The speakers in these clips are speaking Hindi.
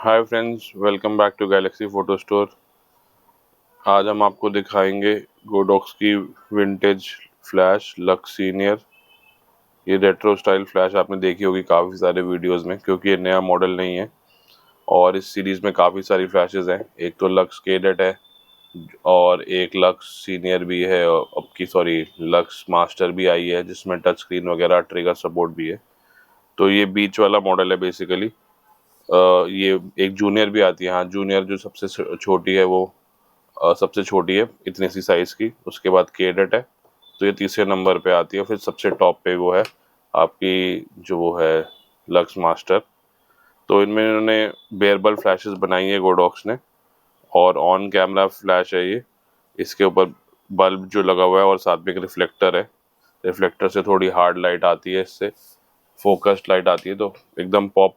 Hi friends, welcome back to Galaxy photo store. आज हम आपको दिखाएंगे गोडॉक्स की विंटेज फ्लैश लक्स सीनियर। ये रेट्रो स्टाइल फ्लैश आपने देखी होगी काफ़ी सारे वीडियोस में, क्योंकि ये नया मॉडल नहीं है और इस सीरीज़ में काफ़ी सारी फ्लैशेस हैं। एक तो लक्स केडेट है और एक लक्स सीनियर भी है, और अब की लक्स मास्टर भी आई है जिसमें टच स्क्रीन वगैरह ट्रिगर सपोर्ट भी है। तो ये बीच वाला मॉडल है बेसिकली। ये एक जूनियर भी आती है। हाँ, जूनियर जो सबसे छोटी है वो सबसे छोटी है इतनी सी साइज़ की। उसके बाद केडेट है, तो ये तीसरे नंबर पे आती है। फिर सबसे टॉप पे वो है आपकी जो वो है लक्स मास्टर। तो इनमें इन्होंने बेयरबल फ्लैशेस बनाई है गोडॉक्स ने, और ऑन कैमरा फ्लैश है ये। इसके ऊपर बल्ब जो लगा हुआ है और साथ में एक रिफ्लेक्टर है। रिफ्लेक्टर से थोड़ी हार्ड लाइट आती है, इससे फोकस्ड लाइट आती है, तो एकदम पॉप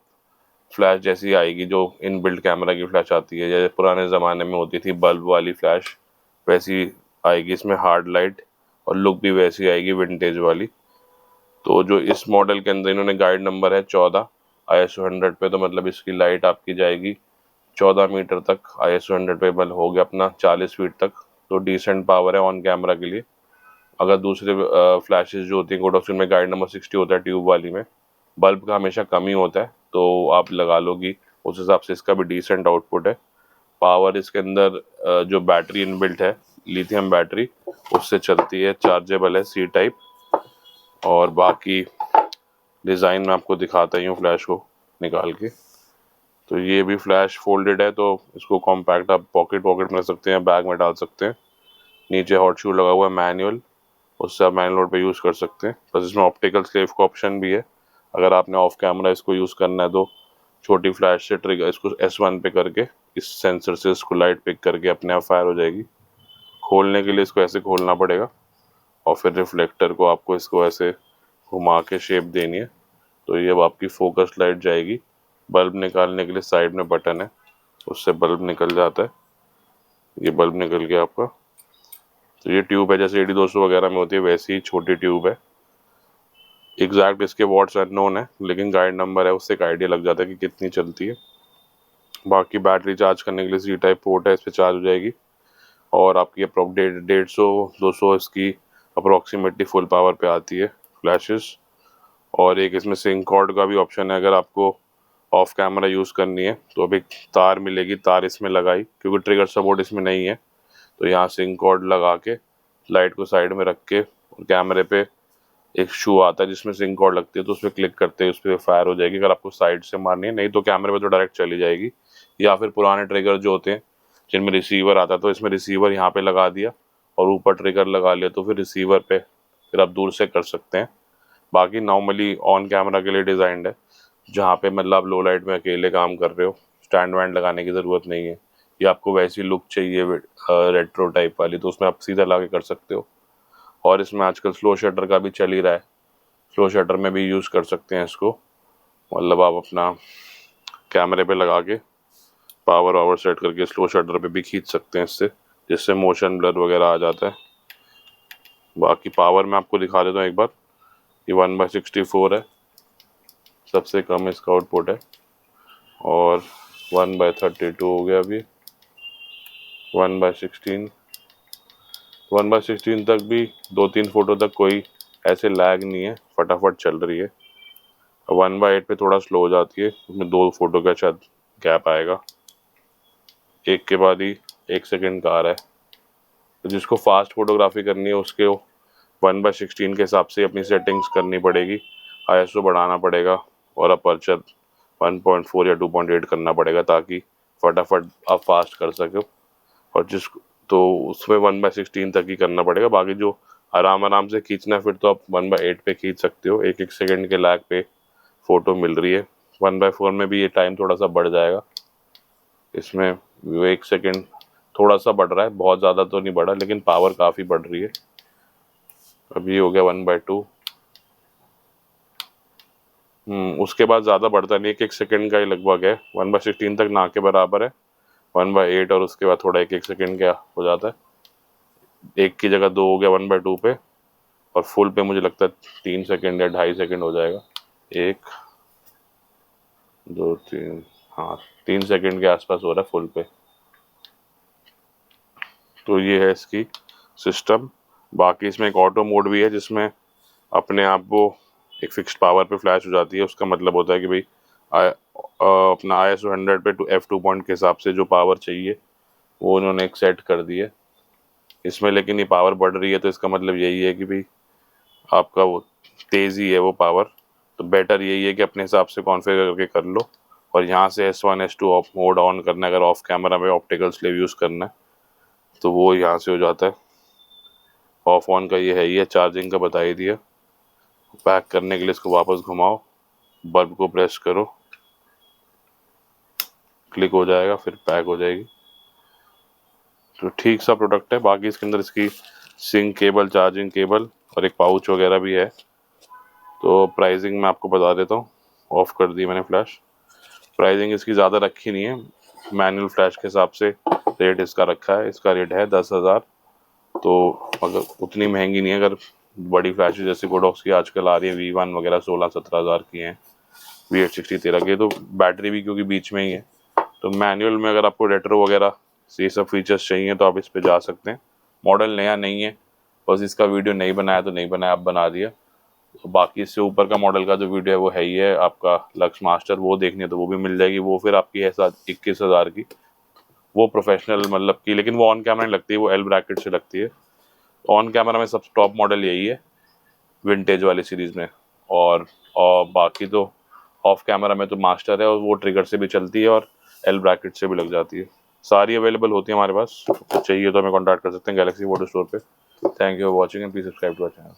फ्लैश जैसी आएगी जो इन बिल्ड कैमरा की फ्लैश आती है। जैसे पुराने ज़माने में होती थी बल्ब वाली फ्लैश, वैसी आएगी इसमें हार्ड लाइट, और लुक भी वैसी आएगी विंटेज वाली। तो जो इस मॉडल के अंदर इन्होंने गाइड नंबर है 14 ISO 100 पे, तो मतलब इसकी लाइट आपकी जाएगी 14 मीटर तक। ISO 100 पे बल हो गया अपना 40 फीट तक, तो डिसेंट पावर है ऑन कैमरा के लिए। अगर दूसरे फ्लैशेस जो होती हैं गोडॉक्स में गाइड नंबर 60 होता है ट्यूब वाली में, बल्ब का हमेशा कम ही होता है, तो आप लगा लोगी उस हिसाब से इसका भी डिसेंट आउटपुट है। पावर इसके अंदर जो बैटरी इनबिल्ट है लिथियम बैटरी, उससे चलती है, चार्जेबल है, सी टाइप। और बाकी डिज़ाइन में आपको दिखाता ही हूँ फ्लैश को निकाल के। तो ये भी फ्लैश फोल्डेड है, तो इसको कॉम्पैक्ट आप पॉकेट में रख सकते हैं, बैग में डाल सकते हैं। नीचे हॉट शू लगा हुआ है मैनुअल, उससे आप मैनुअल मोड पे यूज़ कर सकते हैं। बस इसमें ऑप्टिकल स्लेव का ऑप्शन भी है। अगर आपने ऑफ कैमरा इसको यूज़ करना है तो छोटी फ्लैश से ट्रिगर इसको S1 पे करके इस सेंसर से इसको लाइट पिक करके अपने आप फायर हो जाएगी। खोलने के लिए इसको ऐसे खोलना पड़ेगा, और फिर रिफ्लेक्टर को आपको इसको ऐसे घुमा के शेप देनी है, तो ये अब आपकी फोकस लाइट जाएगी। बल्ब निकालने के लिए साइड में बटन है, उससे बल्ब निकल जाता है। ये बल्ब निकल गया आपका। तो ये ट्यूब है जैसे AD200 वगैरह में होती है, वैसी ही छोटी ट्यूब है। एग्जैक्ट इसके वॉट्स अननोन है, लेकिन गाइड नंबर है, उससे एक आइडिया लग जाता है कि कितनी चलती है। बाकी बैटरी चार्ज करने के लिए C टाइप पोर्ट है, इस पर चार्ज हो जाएगी। और आपकी 150-200 इसकी अप्रोक्सीमेटली फुल पावर पे आती है फ्लैशेस। और एक इसमें सिंक कॉर्ड का भी ऑप्शन है, अगर आपको ऑफ कैमरा यूज़ करनी है तो अभी तार मिलेगी, तार इसमें लगाई, क्योंकि ट्रिगर सपोर्ट इसमें नहीं है। तो यहाँ सिंक कॉर्ड लगा के लाइट को साइड में रख के, और कैमरे पे एक शू आता है जिसमें सिंक कॉर्ड लगती है, तो उस पर क्लिक करते हैं उस पर फायर हो जाएगी, अगर आपको साइड से मारनी है। नहीं तो कैमरे पे तो डायरेक्ट चली जाएगी। या फिर पुराने ट्रिगर जो होते हैं जिनमें रिसीवर आता है, तो इसमें रिसीवर यहाँ पे लगा दिया और ऊपर ट्रिगर लगा लिया, तो फिर रिसीवर पे फिर आप दूर से कर सकते हैं। बाकी नॉर्मली ऑन कैमरा के लिए डिज़ाइंड है, जहाँ पे मतलब आप लो लाइट में अकेले काम कर रहे हो, स्टैंड वैंड लगाने की ज़रूरत नहीं है। या आपको वैसी लुक चाहिए रेट्रो टाइप वाली, तो उसमें आप सीधा ला के कर सकते हो। और इसमें आजकल स्लो शटर का भी चल ही रहा है, स्लो शटर में भी यूज़ कर सकते हैं इसको। मतलब आप अपना कैमरे पे लगा के पावर वावर सेट करके स्लो शटर पे भी खींच सकते हैं इससे, जिससे मोशन ब्लर वगैरह आ जाता है। बाकी पावर मैं आपको दिखा देता हूँ एक बार। ये 1/64 है, सबसे कम इसका आउटपुट है। और 1/32 हो गया अभी। 1/16 1/16 तक भी 2-3 फोटो तक कोई ऐसे लैग नहीं है, फटाफट चल रही है। 1/8 पे थोड़ा स्लो हो जाती है, उसमें 2 फोटो का शायद गैप आएगा, एक के बाद ही 1 सेकंड का आ रहा है। तो जिसको फास्ट फोटोग्राफी करनी है उसके 1/16 के हिसाब से अपनी सेटिंग्स करनी पड़ेगी, ISO बढ़ाना पड़ेगा, और अपर्चर 1.4 या 2.8 करना पड़ेगा, ताकि फटाफट आप फास्ट कर सको। और तो उसमें 1/16 तक ही करना पड़ेगा। बाकी जो आराम आराम से खींचना है फिर तो आप 1/8 पे खींच सकते हो, एक एक सेकंड के लैग पे फ़ोटो मिल रही है। 1/4 में भी ये टाइम थोड़ा सा बढ़ जाएगा, इसमें 1 सेकंड थोड़ा सा बढ़ रहा है, बहुत ज़्यादा तो नहीं बढ़ा, लेकिन पावर काफ़ी बढ़ रही है। अभी हो गया 1/2। उसके बाद ज़्यादा बढ़ता नहीं, एक एक सेकंड का ही लगभग है। 1/16 तक ना के बराबर है 1/8, और उसके बाद थोड़ा एक एक सेकंड का हो जाता है। एक की जगह 2 हो गया 1/2 पे, और फुल पे मुझे लगता है 3 सेकंड या 2.5 सेकंड हो जाएगा। 1 2 3, हाँ 3 सेकंड के आसपास हो रहा है फुल पे। तो ये है इसकी सिस्टम। बाकी इसमें एक ऑटो मोड भी है जिसमें अपने आप वो एक फिक्स्ड पावर पे फ्लैश हो जाती है। उसका मतलब होता है कि भाई अपना ISO 100 पे f2 पॉइंट के हिसाब से जो पावर चाहिए वो उन्होंने एक सेट कर दी है इसमें। लेकिन ये पावर बढ़ रही है तो इसका मतलब यही है कि भाई आपका वो तेज़ी है वो पावर। तो बेटर यही है कि अपने हिसाब से कॉन्फ़िगर करके कर लो। और यहाँ से S1 S2 of mode on करना है, अगर ऑफ कैमरा में ऑप्टिकल स्लेव यूज़ करना है तो वो यहाँ से हो जाता है। ऑफ ऑन का ये है ही है, चार्जिंग का बता ही दिया। पैक करने के लिए इसको वापस घुमाओ, बल्ब को प्रेस करो, क्लिक हो जाएगा, फिर पैक हो जाएगी। तो ठीक सा प्रोडक्ट है। बाकी इसके अंदर इसकी सिंक केबल, चार्जिंग केबल और एक पाउच वगैरह भी है। तो प्राइसिंग मैं आपको बता देता हूँ। ऑफ कर दी मैंने फ्लैश। प्राइसिंग इसकी ज़्यादा रखी नहीं है, मैनुअल फ्लैश के हिसाब से रेट इसका रखा है। इसका रेट है 10,000। तो अगर उतनी महंगी नहीं है, अगर बड़ी फ्लैश जैसे गोडॉक्स की आजकल आ रही है V1 वगैरह 16-17 हज़ार की हैं, V860 13 की, तो बैटरी भी क्योंकि बीच में ही है। तो मैनुअल में अगर आपको रेट्रो वगैरह ये सब फीचर्स चाहिए तो आप इस पे जा सकते हैं। मॉडल नया नहीं है, बस इसका वीडियो नहीं बनाया तो नहीं बनाया, अब बना दिया। तो बाकी इससे ऊपर का मॉडल का जो वीडियो है वो है ही है आपका लक्स मास्टर, वो देखनी है तो वो भी मिल जाएगी। वो फिर आपकी है 21,000 की, वो प्रोफेशनल मतलब की, लेकिन वो ऑन कैमरा नहीं लगती है, वो एल ब्रैकेट से लगती है। ऑन कैमरा में सब टॉप मॉडल यही है विंटेज वाली सीरीज़ में। और बाकी तो ऑफ कैमरा में तो मास्टर है और वो ट्रिगर से भी चलती है और एल ब्रैकेट से भी लग जाती है। सारी अवेलेबल होती है हमारे पास, चाहिए तो हमें कॉन्टैक्ट कर सकते हैं गैलेक्सी फोटो स्टोर पे। Thank you for watching and please subscribe to our channel.